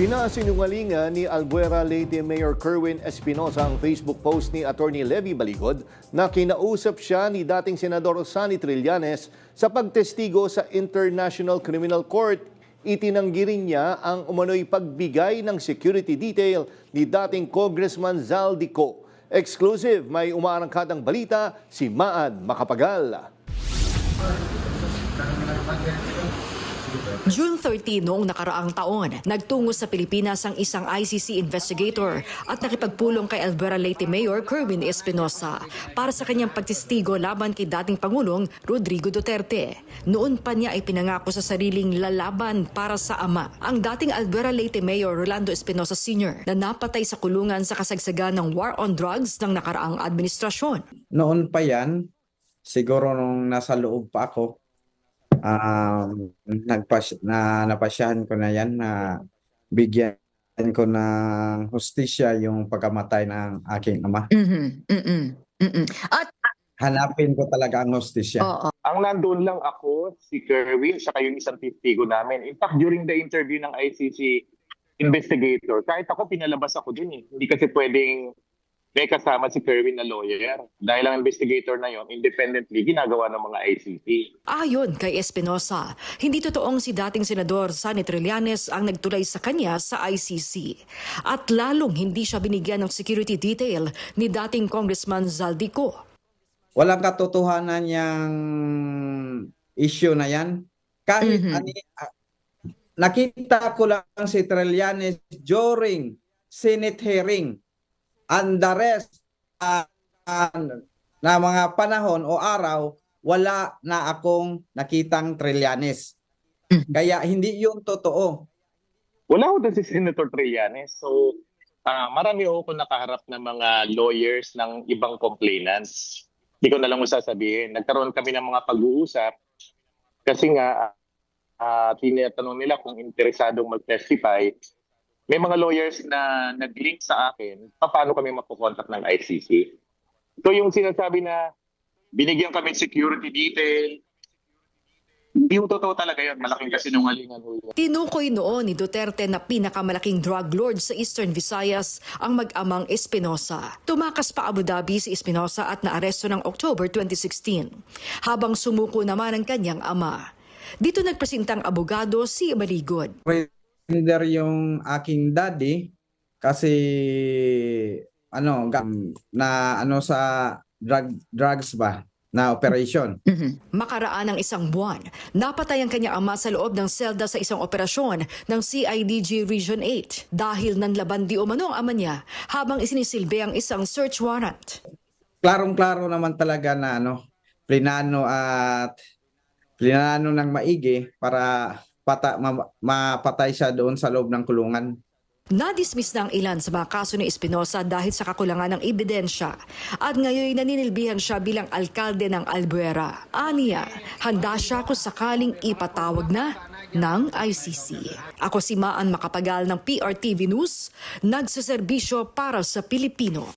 Pinasinungalingan ni Albuera Leyte Mayor Kerwin Espinosa ang Facebook post ni Attorney Levy Baligod na kinausap siya ni dating Senador Sonny Trillanes sa pagtestigo sa International Criminal Court. Itinanggi rin niya ang umano'y pagbigay ng security detail ni dating Congressman Zaldico. Exclusive, may umaarangkadang balita si Maad Macapagal. June 30 noong nakaraang taon, nagtungo sa Pilipinas ang isang ICC investigator at nakipagpulong kay Albuera Leyte Mayor Kerwin Espinosa para sa kanyang pagtestigo laban kay dating Pangulong Rodrigo Duterte. Noon pa niya ay pinangako sa sariling lalaban para sa ama, ang dating Albuera Leyte Mayor Rolando Espinosa Sr. na napatay sa kulungan sa kasagsagan ng war on drugs ng nakaraang administrasyon. Noon pa yan, siguro nung nasa loob pa ako, napasyahan ko na yan na bigyan ko ng hustisya yung pagkamatay ng aking ama. At Hanapin ko talaga ang hustisya. Ang nandoon lang ako, si Kerwin, saka yung isang testigo namin. In fact, during the interview ng ICC investigator, kahit ako pinalabas ako dun eh. Hindi kasi pwedeng may kasama si Kerwin na lawyer. Dahil ang investigator na yon independently ginagawa ng mga ICC. Ayon kay Espinosa, hindi totoong si dating Senador Sonny Trillanes ang nagtulay sa kanya sa ICC. At lalong hindi siya binigyan ng security detail ni dating Congressman Zaldico. Walang katotohanan yung issue na yan. Kahit nakita ko lang si Trillanes during Senate hearing. And the rest na mga panahon o araw, wala na akong nakitang Trillanes. Kaya hindi yun totoo. Wala ko doon si Senator Trillanes. So, marami ako nakaharap ng mga lawyers ng ibang complainants. Hindi ko na lang sasabihin. Nagkaroon kami ng mga pag-uusap kasi nga tinatanong nila kung interesadong mag-testify. May mga lawyers na nag-link sa akin, paano kami mapukontak ng ICC. So yung sinasabi na binigyan kami security detail, hindi yung totoo talaga yun. Malaking kasinungalingan. Tinukoy noon ni Duterte na pinakamalaking drug lord sa Eastern Visayas ang mag-amang Espinosa. Tumakas pa Abu Dhabi si Espinosa at naaresto ng October 2016, habang sumuko naman ang kanyang ama. Dito nagpresentang abogado si Baligod. Yung aking daddy kasi sa drugs ba na operation. Makaraan ng isang buwan, napatay ang kanyang ama sa loob ng selda sa isang operasyon ng CIDG Region 8 dahil nanlaban di umano ang ama niya habang isinisilbi ang isang search warrant. Klarong-klaro naman talaga na plinano ng maigi para mapatay siya doon sa loob ng kulungan. Nadismiss na ang ilan sa mga kaso ni Espinosa dahil sa kakulangan ng ebidensya at ngayon naninilbihan siya bilang alkalde ng Albuera. Aniya, handa siya kung sakaling ipatawag na ng ICC. Ako si Maan Macapagal ng PRTV News, nagseserbisyo para sa Pilipino.